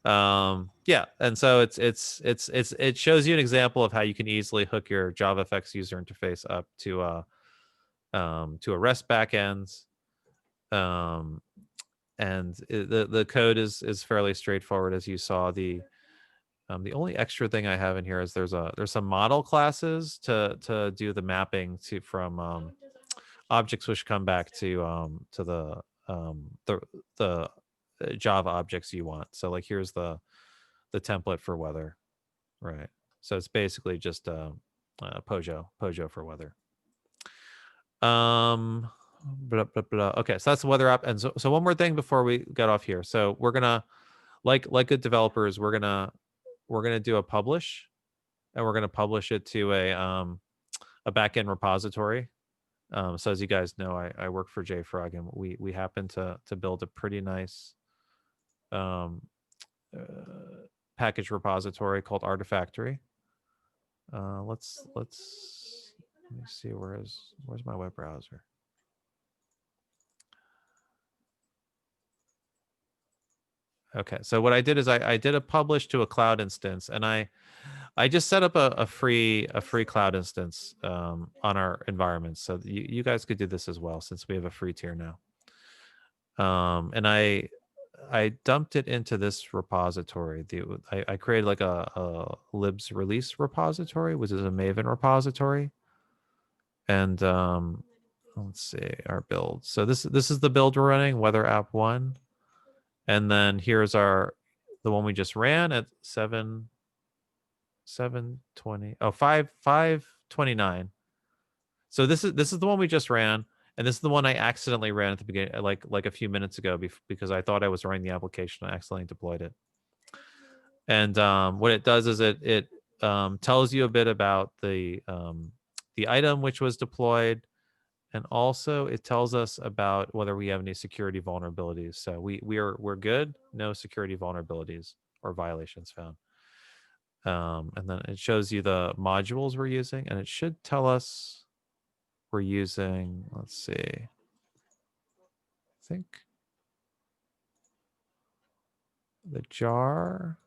Yeah, and so it shows you an example of how you can easily hook your JavaFX user interface up to a REST backend. And the code is fairly straightforward, as you saw. The only extra thing I have in here is there's some model classes to do the mapping from objects which come back to the Java objects you want. So like here's the template for weather, right? So it's basically just Pojo for weather. Okay, so that's the weather app. And so one more thing before we get off here. So we're gonna like good developers, we're gonna do a publish, and we're gonna publish it to a backend repository. So as you guys know, I work for JFrog, and we happen to build a pretty nice package repository called Artifactory. Let me see, where's my web browser? Okay, so what I did is I did a publish to a cloud instance, and I just set up a free cloud instance on our environment, so you guys could do this as well, since we have a free tier now. And I dumped it into this repository. I created like a libs release repository, which is a Maven repository. And let's see our build. So this is the build we're running, Weather App 1. And then here's the one we just ran at 5:29. So this is the one we just ran, and this is the one I accidentally ran at the beginning, like a few minutes ago, because I thought I was running the application. I accidentally deployed it. And what it does is it tells you a bit about the item which was deployed, and also it tells us about whether we have any security vulnerabilities. So we're good, no security vulnerabilities or violations found. And then it shows you the modules we're using, and it should tell us we're using, let's see, I think the jar,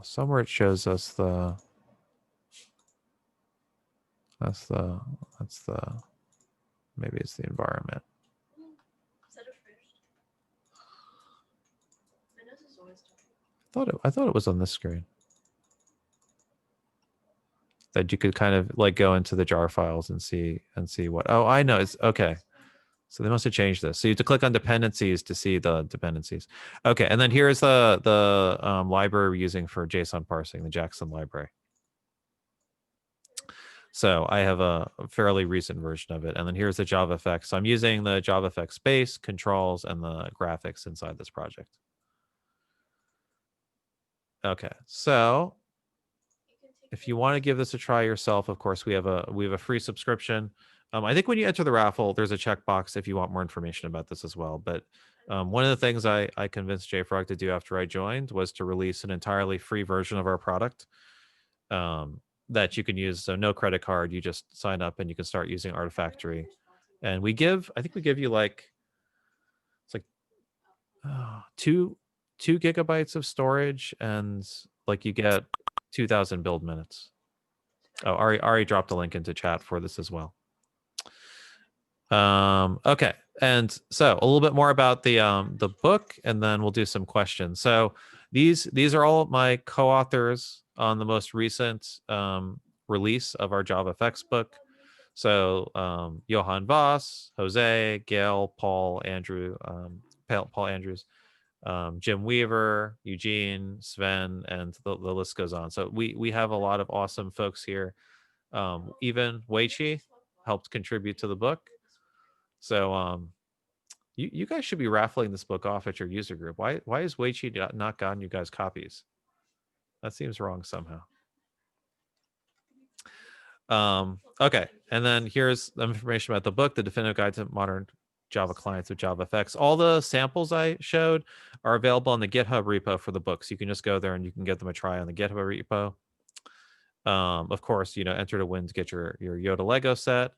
somewhere it shows us that's the maybe it's the environment. I thought it was on this screen, that you could kind of like go into the jar files and see what. Oh, I know, it's okay. So they must have changed this. So you have to click on dependencies to see the dependencies. Okay, and then here's the library we're using for JSON parsing, the Jackson library. So I have a fairly recent version of it. And then here's the JavaFX. So I'm using the JavaFX base, controls, and the graphics inside this project. Okay, so if you want to give this a try yourself, of course, we have a free subscription. I think when you enter the raffle, there's a checkbox if you want more information about this as well. But one of the things I convinced JFrog to do after I joined was to release an entirely free version of our product. that you can use. So no credit card. You just sign up and you can start using Artifactory. And we give, I think we give you like, it's like 2 gigabytes of storage, and like you get 2,000 build minutes. Oh, Ari dropped a link into chat for this as well. Okay, and so a little bit more about the book, and then we'll do some questions. So these are all my co-authors on the most recent release of our JavaFX book. So Johan Voss, Jose, Gail, Paul, Andrew, Paul Andrews, Jim Weaver, Eugene, Sven, and the list goes on. So we have a lot of awesome folks here. Even Weichi helped contribute to the book. So you guys should be raffling this book off at your user group. Why is Weichi not gotten you guys copies? That seems wrong somehow. Okay, and then here's the information about the book, The Definitive Guide to Modern Java Clients with JavaFX. All the samples I showed are available on the GitHub repo for the book. So you can just go there and you can give them a try on the GitHub repo. Of course, enter to win to get your Yoda Lego set.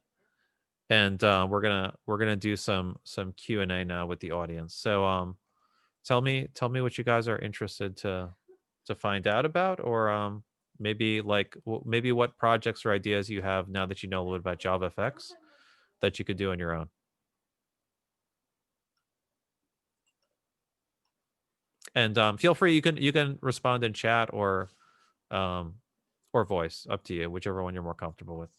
And we're gonna do some Q&A now with the audience. So tell me what you guys are interested to find out about, or maybe maybe what projects or ideas you have now that you know a little bit about JavaFX that you could do on your own. And feel free, you can respond in chat or voice, up to you, whichever one you're more comfortable with.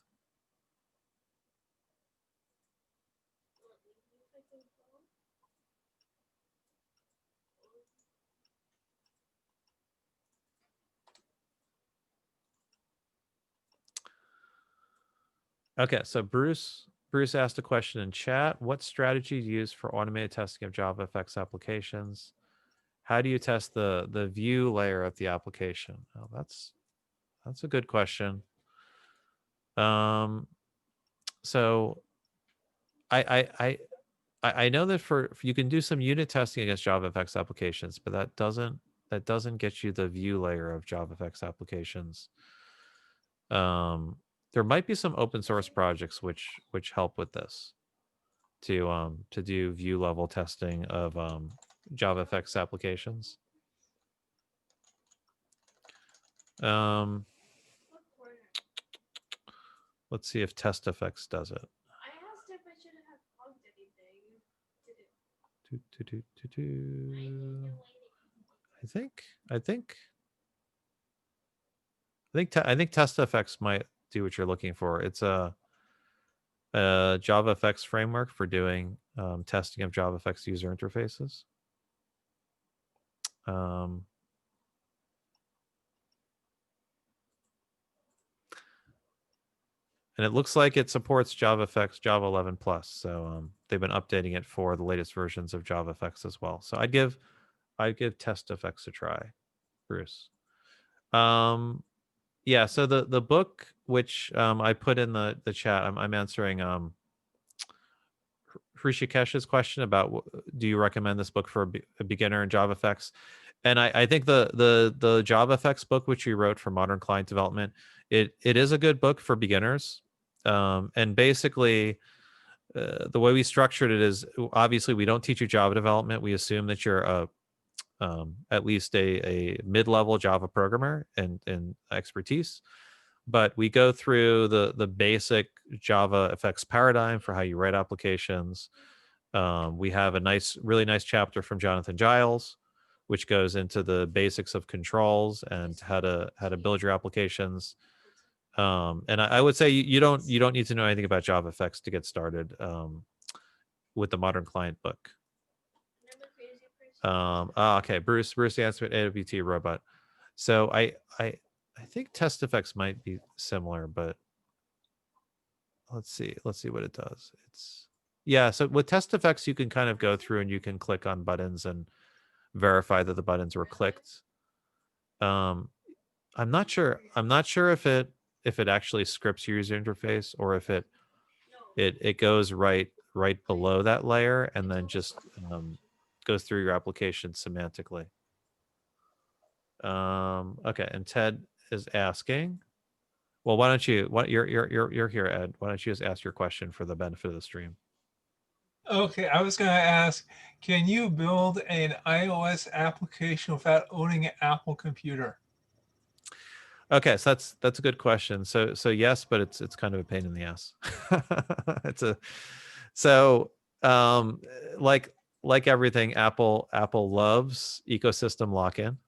Okay, so Bruce asked a question in chat. What strategy do you use for automated testing of JavaFX applications? How do you test the view layer of the application? Oh, that's a good question. So I know that for you can do some unit testing against JavaFX applications, but that doesn't get you the view layer of JavaFX applications. There might be some open source projects which help with this to do view level testing of JavaFX applications. Let's see if TestFX does it. I asked if I shouldn't have plugged anything. I think TestFX might do what you're looking for. It's a JavaFX framework for doing testing of JavaFX user interfaces. And it looks like it supports JavaFX Java 11 plus. So they've been updating it for the latest versions of JavaFX as well. So I'd give TestFX a try, Bruce. Yeah. So the book which I put in the chat, I'm answering Hrishikesh's question about do you recommend this book for a beginner in JavaFX? And I think the JavaFX book which you wrote for modern client development, it is a good book for beginners. And basically, the way we structured it is obviously we don't teach you Java development. We assume that you're at least a mid-level Java programmer and expertise. But we go through the basic JavaFX paradigm for how you write applications. We have a really nice chapter from Jonathan Giles, which goes into the basics of controls and how to build your applications. And I would say you don't need to know anything about JavaFX to get started with the modern client book. Okay, Bruce answered AWT robot. So I think TestFX might be similar, but let's see what it does. So with TestFX you can kind of go through and you can click on buttons and verify that the buttons were clicked. I'm not sure if it actually scripts your user interface or if it goes right below that layer and then just goes through your application semantically. Okay, and Ted is asking, Well, why don't you? What you're here, Ed? Why don't you just ask your question for the benefit of the stream? Okay, I was going to ask, can you build an iOS application without owning an Apple computer? Okay, so that's a good question. So yes, but it's kind of a pain in the ass. It's a so like everything, Apple loves ecosystem lock-in,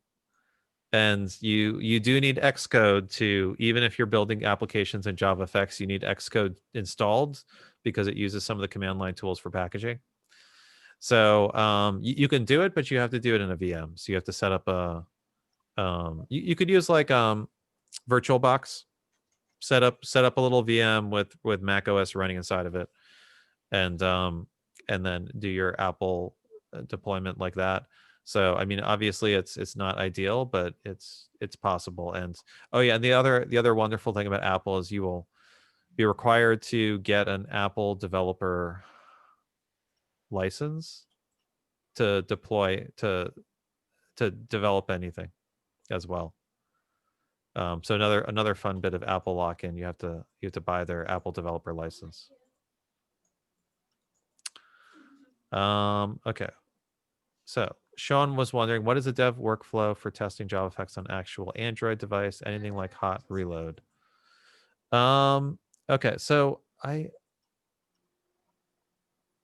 and you do need Xcode to, even if you're building applications in JavaFX, you need Xcode installed because it uses some of the command line tools for packaging. So you can do it, but you have to do it in a VM. So you have to set up a you could use like VirtualBox, set up a little VM with Mac OS running inside of it, and then do your Apple deployment like that. So I mean, obviously it's not ideal, but it's possible. And oh yeah, and the other wonderful thing about Apple is you will be required to get an Apple developer license to deploy to develop anything as well. So another fun bit of Apple lock-in, you have to buy their Apple developer license. Okay. So Sean was wondering, what is the dev workflow for testing JavaFX on actual Android device? Anything like hot reload? Okay, so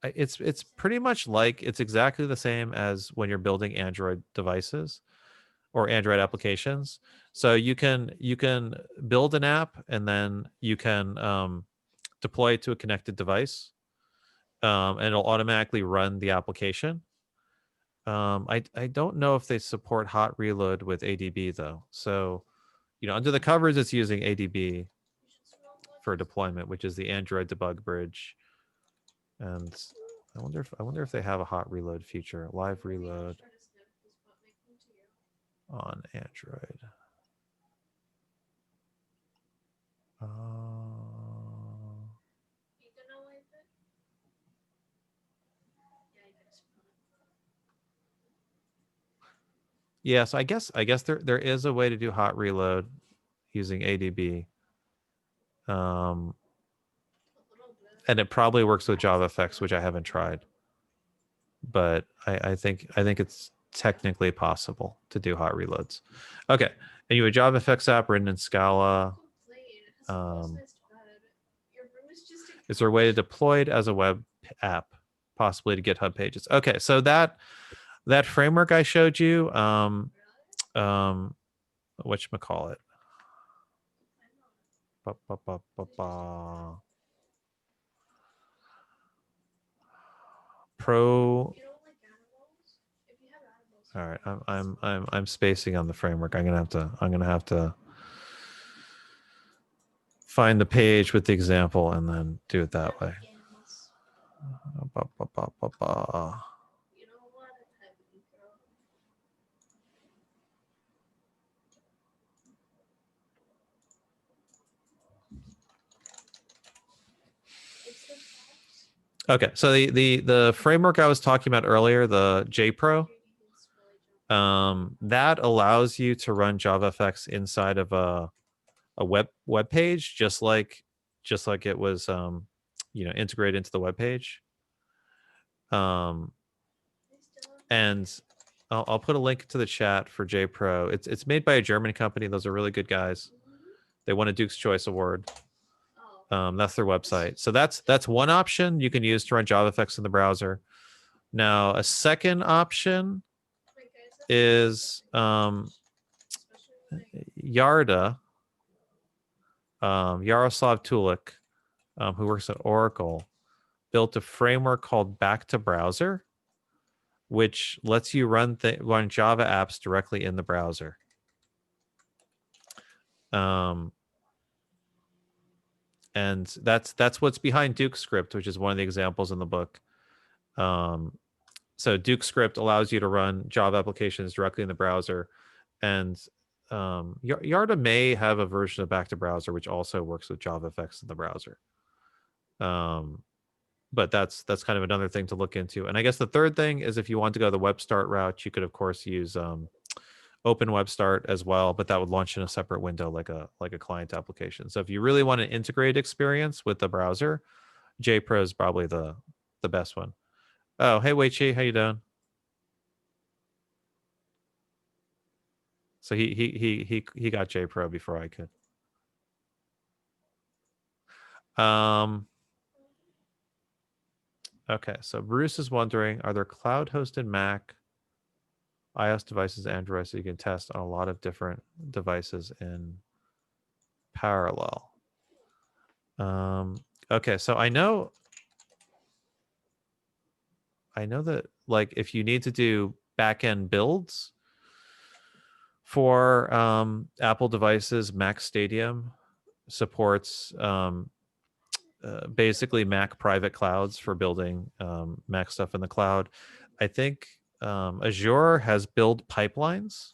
it's pretty much like, it's exactly the same as when you're building Android devices or Android applications. So you can build an app and then you can deploy it to a connected device, and it'll automatically run the application. I don't know if they support hot reload with ADB though. So, under the covers, it's using ADB for deployment, which is the Android debug bridge. And I wonder if they have a hot reload feature, live reload on Android. Yeah, so I guess there is a way to do hot reload using ADB. And it probably works with JavaFX, which I haven't tried. But I think it's technically possible to do hot reloads. Okay, and you have a JavaFX app written in Scala. Is there a way to deploy it as a web app, possibly to GitHub pages? Okay, so that framework I showed you, whatchamacallit? Pro. All right, I'm spacing on the framework. I'm gonna have to find the page with the example and then do it that way. Okay, so the framework I was talking about earlier, the JPro, that allows you to run JavaFX inside of a web page, just like it was integrated into the web page. And I'll put a link to the chat for JPro. It's made by a German company. Those are really good guys. They won a Duke's Choice Award. That's their website. So that's one option you can use to run JavaFX in the browser. Now, a second option is Yarda, Yaroslav Tulik, who works at Oracle, built a framework called Back to Browser, which lets you run Java apps directly in the browser. And that's what's behind Duke Script, which is one of the examples in the book. So Duke Script allows you to run Java applications directly in the browser, and Yarda may have a version of Back to Browser which also works with JavaFX in the browser. But that's kind of another thing to look into. And I guess the third thing is, if you want to go the web start route, you could of course use open web start as well, but that would launch in a separate window like a client application. So if you really want an integrated experience with the browser, JPro is probably the best one. Oh, hey Wei-Chi, how you doing? So he got JPro before I could. Okay, so Bruce is wondering, are there cloud hosted Mac, iOS devices, Android, so you can test on a lot of different devices in parallel? Okay, so I know that like if you need to do backend builds for Apple devices, Mac Stadium supports basically Mac private clouds for building Mac stuff in the cloud. I think Azure has build pipelines,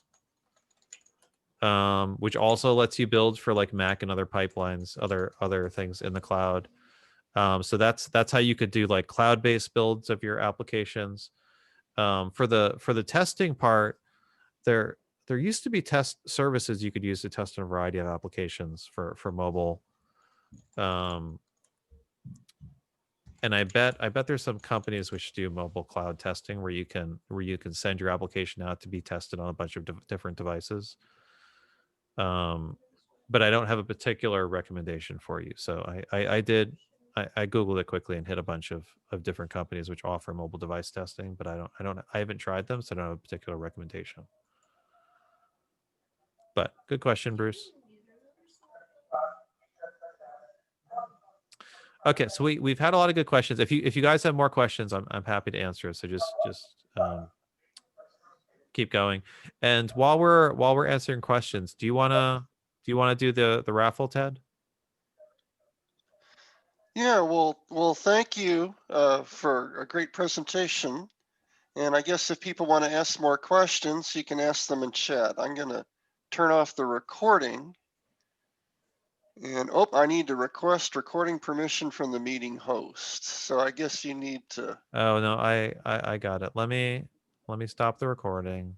which also lets you build for like Mac and other pipelines, other things in the cloud. So that's how you could do like cloud-based builds of your applications. For the testing part, there used to be test services you could use to test a variety of applications for mobile. And I bet there's some companies which do mobile cloud testing where you can send your application out to be tested on a bunch of different devices. But I don't have a particular recommendation for you. So I Googled it quickly and hit a bunch of different companies which offer mobile device testing, but I haven't tried them, so I don't have a particular recommendation. But good question, Bruce. Okay, so we've had a lot of good questions. If you guys have more questions, I'm happy to answer. So just keep going. And while we're answering questions, do you wanna do the raffle, Ted? Yeah, well, thank you for a great presentation. And I guess if people want to ask more questions, you can ask them in chat. I'm going to turn off the recording. And I need to request recording permission from the meeting host. So I guess you need to. Oh no, I got it. Let me stop the recording.